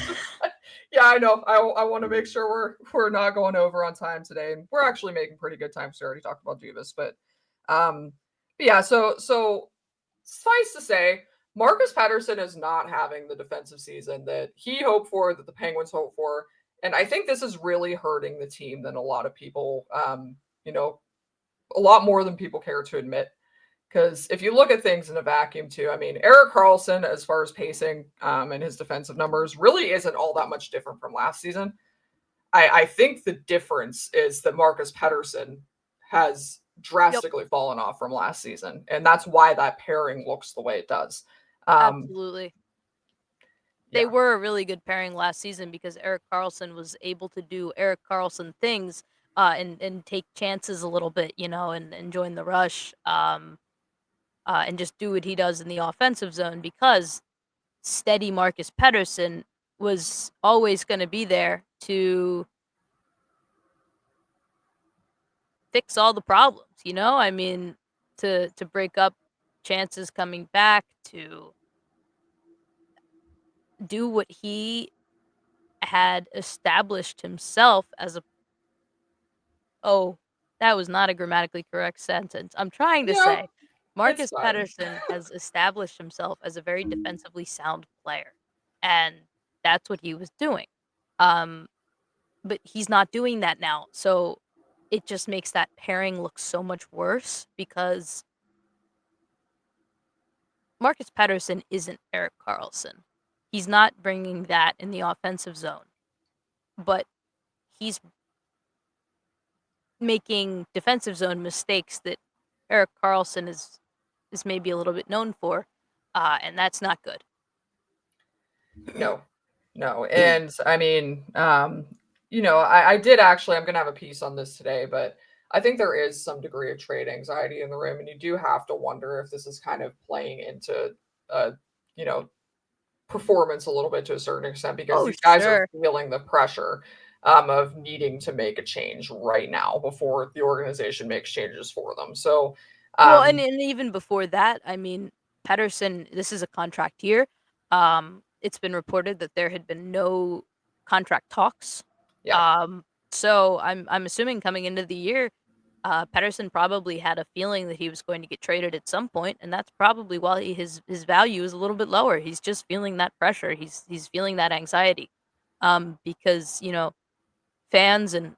Yeah, I know. I want to make sure we're not going over on time today, and we're actually making pretty good time. So we already talked about Dubas, but yeah. So suffice to say, Marcus Pettersson is not having the defensive season that he hoped for, that the Penguins hoped for, and I think this is really hurting the team than a lot of people, a lot more than people care to admit. Because if you look at things in a vacuum too, I mean, Erik Karlsson, as far as pacing and his defensive numbers, really isn't all that much different from last season. I think the difference is that Marcus Pettersson has drastically fallen off from last season, and that's why that pairing looks the way it does. Absolutely. They were a really good pairing last season because Erik Karlsson was able to do Erik Karlsson things and take chances a little bit, and join the rush. And just do what he does in the offensive zone, because steady Marcus Pettersson was always going to be there to fix all the problems, I mean, to break up chances coming back, to do what he had established himself as a that was not a grammatically correct sentence. I'm trying to say Marcus Pettersson has established himself as a very defensively sound player, and that's what he was doing. But he's not doing that now, so it just makes that pairing look so much worse, because Marcus Pettersson isn't Erik Karlsson. He's not bringing that in the offensive zone, but he's making defensive zone mistakes that Erik Karlsson is maybe a little bit known for, and that's not good. No. And I mean, I did actually, I'm going to have a piece on this today, but I think there is some degree of trade anxiety in the room, and you do have to wonder if this is kind of playing into, performance a little bit to a certain extent, because these guys are feeling the pressure of needing to make a change right now before the organization makes changes for them. So, well, and even before that, I mean, Pettersson, this is a contract year. It's been reported that there had been no contract talks. Yeah. So I'm assuming coming into the year, Pettersson probably had a feeling that he was going to get traded at some point, and that's probably why his value is a little bit lower. He's just feeling that pressure. He's feeling that anxiety, because fans and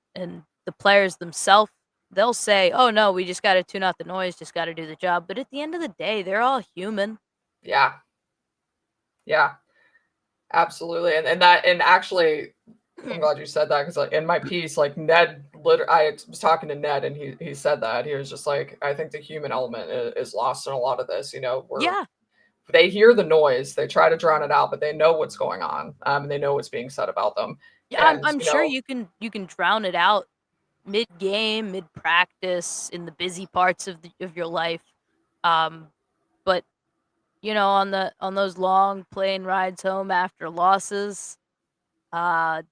the players themselves, they'll say, "Oh no, we just got to tune out the noise, just got to do the job." But at the end of the day, they're all human. Yeah. Absolutely, and actually, I'm glad you said that, because like in my piece, like Ned, I was talking to Ned, and he said that he was just like, I think the human element is lost in a lot of this. Where they hear the noise, they try to drown it out, but they know what's going on, and they know what's being said about them. Yeah, I'm sure you can drown it out mid game, mid practice, in the busy parts of your life, but on those long plane rides home after losses, I'm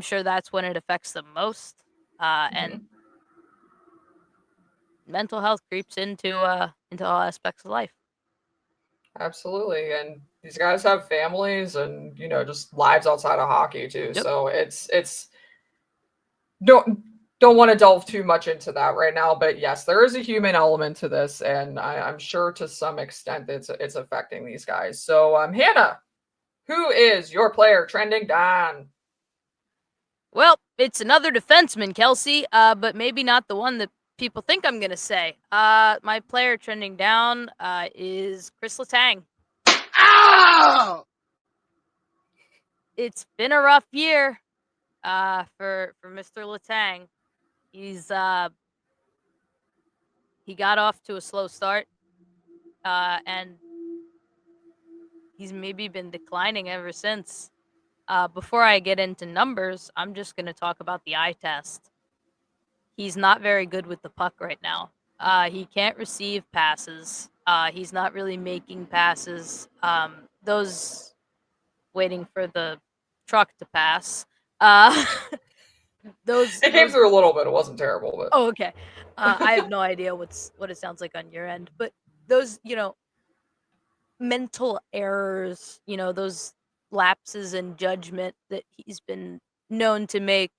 sure that's when it affects them most. And mental health creeps into all aspects of life. Absolutely. And these guys have families and, just lives outside of hockey too. Yep. So it's don't want to delve too much into that right now, but yes, there is a human element to this, and I'm sure to some extent it's affecting these guys. So Hannah, who is your player trending down? Well, it's another defenseman, Kelsey, but maybe not the one that people think I'm gonna say. My player trending down is Chris Letang. Ow! It's been a rough year for Mr. Letang. He got off to a slow start, and he's maybe been declining ever since. Before I get into numbers, I'm just gonna talk about the eye test. He's not very good with the puck right now. He can't receive passes. He's not really making passes. Those waiting for the truck to pass. Those It came through a little bit. It wasn't terrible, but oh, okay. I have no idea what it sounds like on your end, but those mental errors, those lapses in judgment that he's been known to make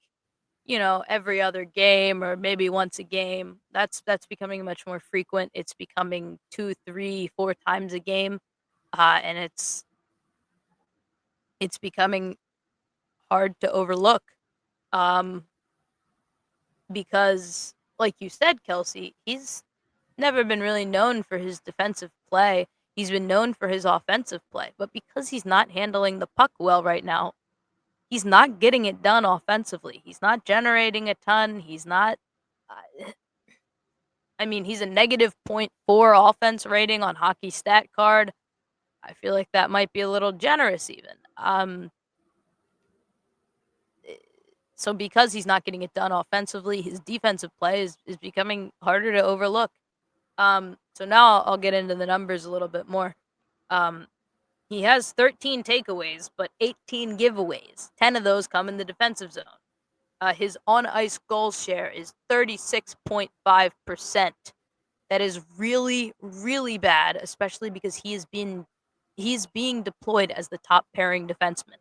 every other game or maybe once a game. That's becoming much more frequent. It's becoming 2, 3, 4 times a game, and it's becoming hard to overlook, because, like you said, Kelsey, he's never been really known for his defensive play. He's been known for his offensive play, but because he's not handling the puck well right now, he's not getting it done offensively. He's not generating a ton. He's not. He's a negative 0.4 offense rating on Hockey Stat Card. I feel like that might be a little generous, even. So because he's not getting it done offensively, his defensive play is becoming harder to overlook. So now I'll get into the numbers a little bit more. He has 13 takeaways, but 18 giveaways. 10 of those come in the defensive zone. His on-ice goal share is 36.5%. That is really, really bad, especially because he's being deployed as the top pairing defenseman.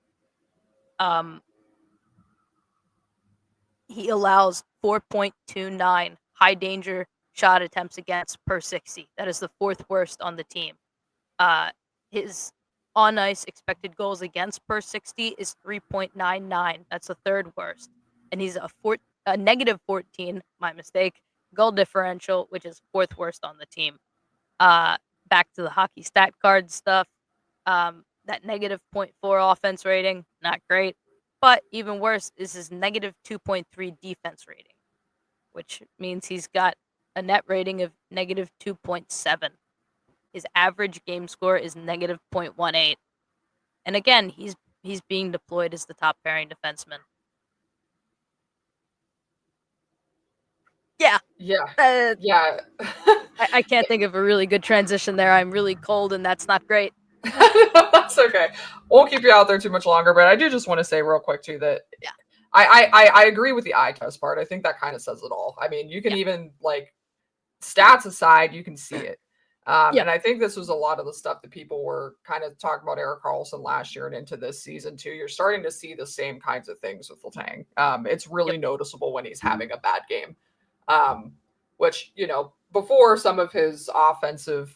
He allows 4.29 high danger shot attempts against per 60. That is the 4th worst on the team. His on ice expected goals against per 60 is 3.99. That's the 3rd worst. And he's a negative 14, my mistake, goal differential, which is 4th worst on the team. Back to the Hockey Stat Card stuff. That negative 0.4 offense rating, not great. But even worse is his negative 2.3 defense rating, which means he's got a net rating of negative 2.7. His average game score is negative 0.18. And again, he's being deployed as the top pairing defenseman. Yeah. Yeah. Yeah. I can't think of a really good transition there. I'm really cold, and that's not great. That's okay. Won't keep you out there too much longer, but I do just want to say real quick too that I agree with the eye test part. I think that kind of says it all. I mean, you can even like stats aside, you can see it. And I think this was a lot of the stuff that people were kind of talking about Erik Karlsson last year and into this season too. You're starting to see the same kinds of things with Letang. It's really noticeable when he's having a bad game, which, before some of his offensive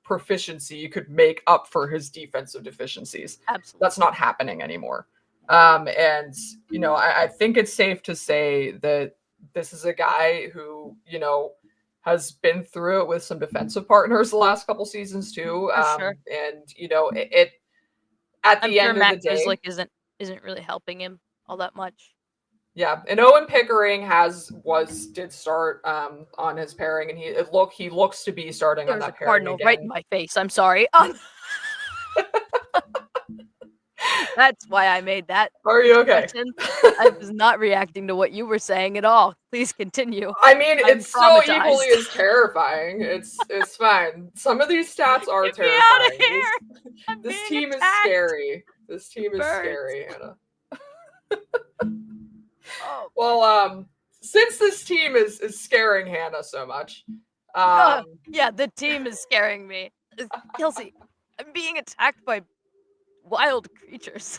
proficiency, you could make up for his defensive deficiencies. Absolutely. That's not happening anymore. And, I think it's safe to say that this is a guy who, has been through it with some defensive partners the last couple seasons too. Sure. And it at the end of the day, isn't really helping him all that much. Yeah, and Owen Pickering did start on his pairing, and he looks to be starting on that pairing Cardinal again. right in my face. I'm sorry. That's why I made that. Are you okay? I was not reacting to what you were saying at all. Please continue. I mean, it's so equally as terrifying. It's fine. Some of these stats are Get terrifying. Me out of here. This team is scary. This team is scary, Anna. Oh. Well, since this team is scaring Hannah so much. Yeah, the team is scaring me. Kelsey, I'm being attacked by wild creatures.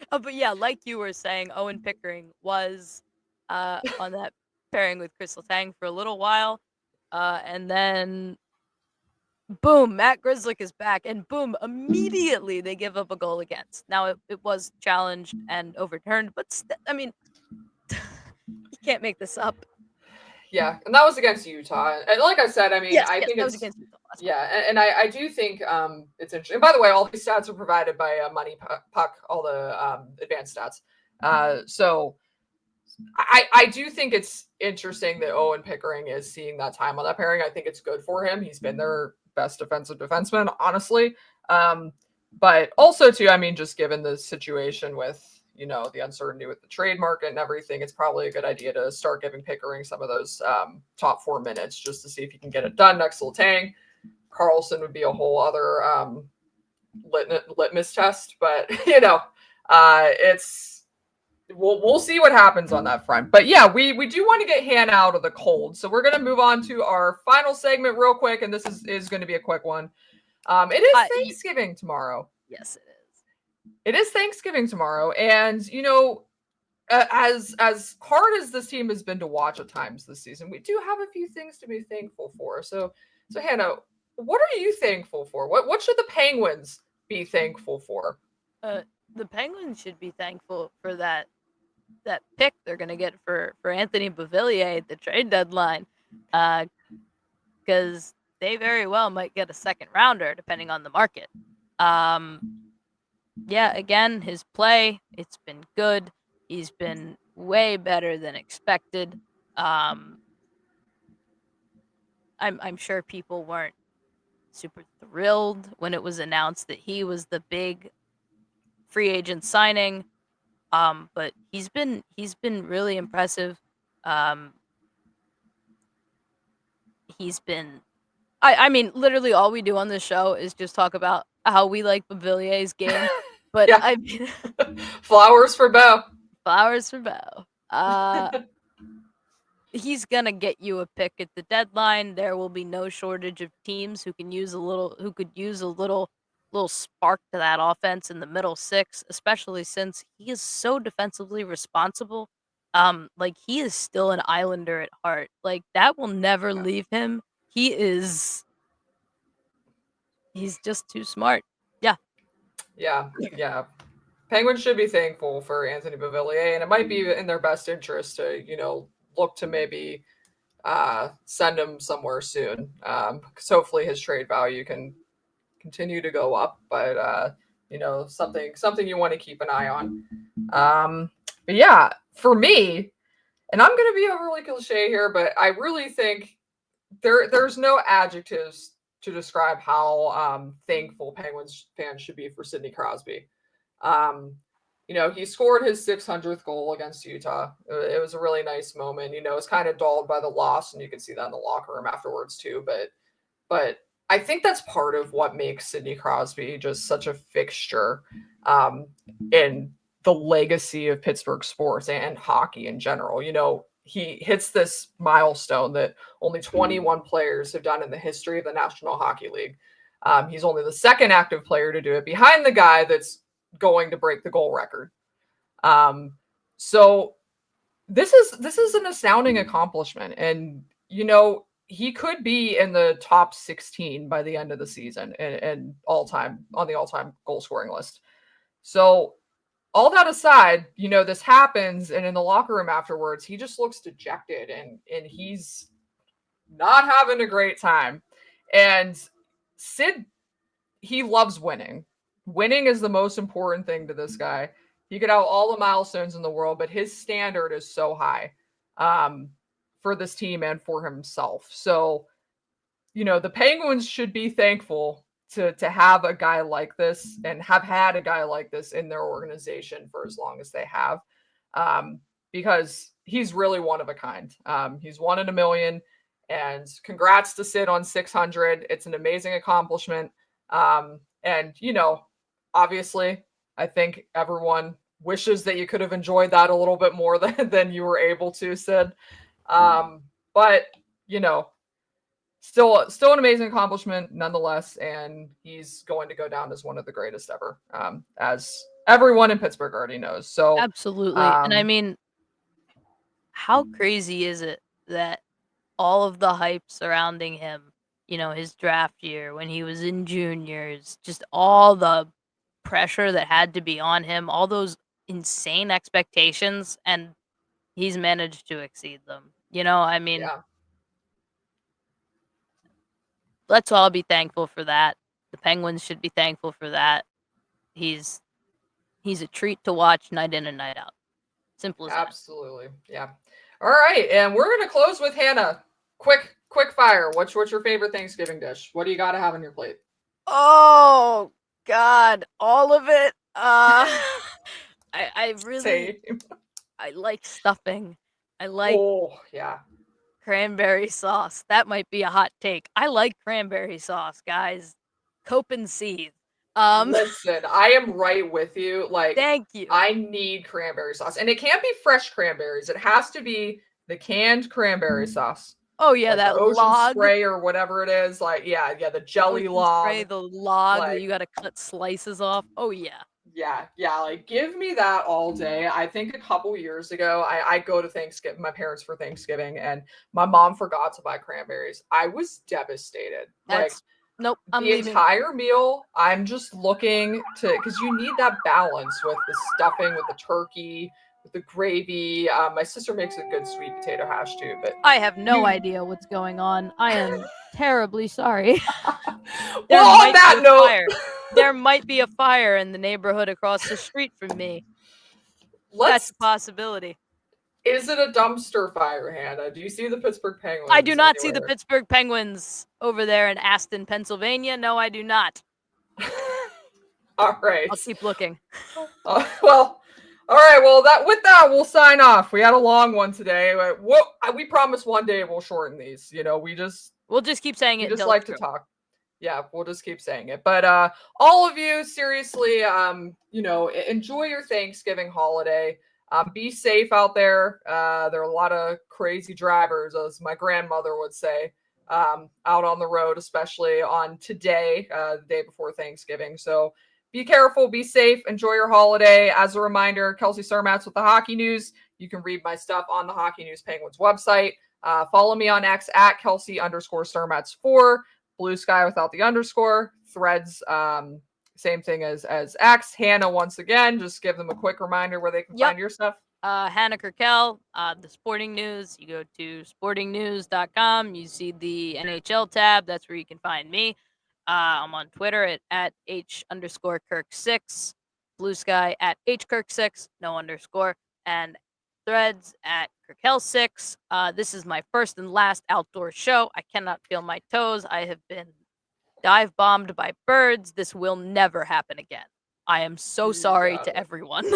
But yeah, like you were saying, Owen Pickering was on that pairing with Crystal Tang for a little while. And then boom, Matt Grizzlick is back, and boom, immediately they give up a goal against. Now it was challenged and overturned, but I mean, you can't make this up. Yeah, and that was against Utah. And like I said, I mean, yes, I think that it's was against Utah. Yeah, and I do think it's interesting. And by the way, all these stats are provided by Money Puck, all the advanced stats. So I do think it's interesting that Owen Pickering is seeing that time on that pairing. I think it's good for him. He's been their best defensive defenseman, honestly. But also, too, I mean, just given the situation with, the uncertainty with the trade market and everything, it's probably a good idea to start giving Pickering some of those top 4 minutes just to see if he can get it done next to Letang. Carlson would be a whole other litmus test, but, it's we'll see what happens on that front. But yeah, we do want to get Hannah out of the cold. So we're going to move on to our final segment real quick. And this is going to be a quick one. It is Thanksgiving tomorrow. Yes, it is. It is Thanksgiving tomorrow. And, as hard as this team has been to watch at times this season, we do have a few things to be thankful for. So Hannah, what are you thankful for? What should the Penguins be thankful for? The Penguins should be thankful for that pick they're going to get for Anthony Beauvillier at the trade deadline, because they very well might get a second rounder depending on the market. Yeah, again, his play, it's been good. He's been way better than expected. I'm sure people weren't super thrilled when it was announced that he was the big free agent signing. But he's been really impressive. He's been I mean, literally all we do on this show is just talk about how we like Beauvillier's game. But yeah. I mean, flowers for Beau. Flowers for Beau. He's gonna get you a pick at the deadline. There will be no shortage of teams who could use a little spark to that offense in the middle six, especially since he is so defensively responsible. Like, he is still an Islander at heart. Like, that will never leave him. He's just too smart. Yeah. Penguins should be thankful for Anthony Beauvillier, and it might be in their best interest to, look to maybe send him somewhere soon. Because hopefully his trade value can continue to go up. But something you want to keep an eye on. But yeah, for me, and I'm gonna be overly cliche here, but I really think there's no adjectives to describe how thankful Penguins fans should be for Sidney Crosby. He scored his 600th goal against Utah. It was a really nice moment. It was kind of dulled by the loss, and you could see that in the locker room afterwards too. But I think that's part of what makes Sidney Crosby just such a fixture in the legacy of Pittsburgh sports and hockey in general. He hits this milestone that only 21 players have done in the history of the National Hockey League. He's only the second active player to do it, behind the guy that's going to break the goal record. So this is an astounding accomplishment, and he could be in the top 16 by the end of the season and on the all-time goal scoring list. So all that aside, this happens, and in the locker room afterwards, he just looks dejected and he's not having a great time. And Sid, he loves winning. Winning is the most important thing to this guy. He could have all the milestones in the world, but his standard is so high for this team and for himself. So, the Penguins should be thankful to have a guy like this and have had a guy like this in their organization for as long as they have, because he's really one of a kind. He's 1 in a million, and congrats to Sid on 600. It's an amazing accomplishment. And, obviously, I think everyone wishes that you could have enjoyed that a little bit more than you were able to, Sid. But still an amazing accomplishment nonetheless, and he's going to go down as one of the greatest ever, as everyone in Pittsburgh already knows. So absolutely. And I mean, how crazy is it that all of the hype surrounding him, his draft year when he was in juniors, just all the pressure that had to be on him, all those insane expectations, and he's managed to exceed them. I mean, let's all be thankful for that. The Penguins should be thankful for that. He's a treat to watch night in and night out. Simple as that. Absolutely. Yeah. All right. And we're going to close with Hannah. Quick fire. What's your favorite Thanksgiving dish? What do you got to have on your plate? Oh, God. All of it. I really, I like stuffing. I like cranberry sauce. That might be a hot take. I like cranberry sauce, guys. Cope and seethe. Listen, I am right with you. Like, thank you. I need cranberry sauce, and it can't be fresh cranberries. It has to be the canned cranberry sauce. Oh yeah, that the ocean log spray or whatever it is. Like, yeah, the jelly log. Spray, the log that you got to cut slices off. Oh yeah. Yeah. Like, give me that all day. I think a couple years ago, I go to my parents for Thanksgiving, and my mom forgot to buy cranberries. I was devastated. Nope, I'm the leaving. Entire meal, I'm just looking to, because you need that balance with the stuffing, with the turkey, with the gravy. My sister makes a good sweet potato hash too, but I have no idea what's going on. I am terribly sorry. Well, on that note, there might be a fire in the neighborhood across the street from me. That's a possibility. Is it a dumpster fire, Hannah? Do you see the Pittsburgh Penguins? I do not see the Pittsburgh Penguins over there in Aston, Pennsylvania. No, I do not. All right. I'll keep looking. All right. Well, with that, we'll sign off. We had a long one today. We promise one day we'll shorten these. We'll just keep saying it. We just like to talk. Yeah, we'll just keep saying it. But all of you, seriously, enjoy your Thanksgiving holiday. Be safe out there. There are a lot of crazy drivers, as my grandmother would say, out on the road, especially on today, the day before Thanksgiving. So be careful, be safe, enjoy your holiday. As a reminder, Kelsey Surmacz with the Hockey News. You can read my stuff on the Hockey News Penguins website. Follow me on X at Kelsey_Surmacz4, Blue Sky without the underscore, Threads, same thing as X. Hannah, once again, just give them a quick reminder where they can find your stuff. Hannah Kirkell, the Sporting News. You go to sportingnews.com. You see the NHL tab. That's where you can find me. I'm on Twitter at H_Kirk6, Blue Sky at HKirk6, no underscore, and Threads at Kirkell6. This is my first and last outdoor show. I cannot feel my toes. I have been dive bombed by birds. This will never happen again. I am so sorry to everyone.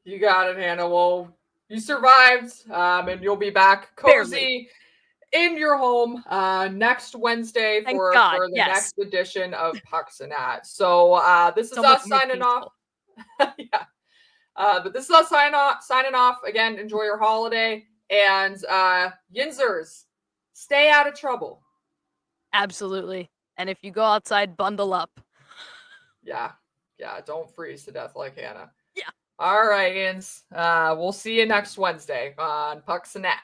You got it, Hannah. Well, you survived, and you'll be back cozy in your home next Wednesday for the next edition of Pucks and Ats. So this is us signing off. Yeah. But this is us signing off. Again, enjoy your holiday. And Yinzers, stay out of trouble. Absolutely. And if you go outside, bundle up. Yeah. Don't freeze to death like Hannah. Yeah. All right, Yins. We'll see you next Wednesday on Pucks and Ats.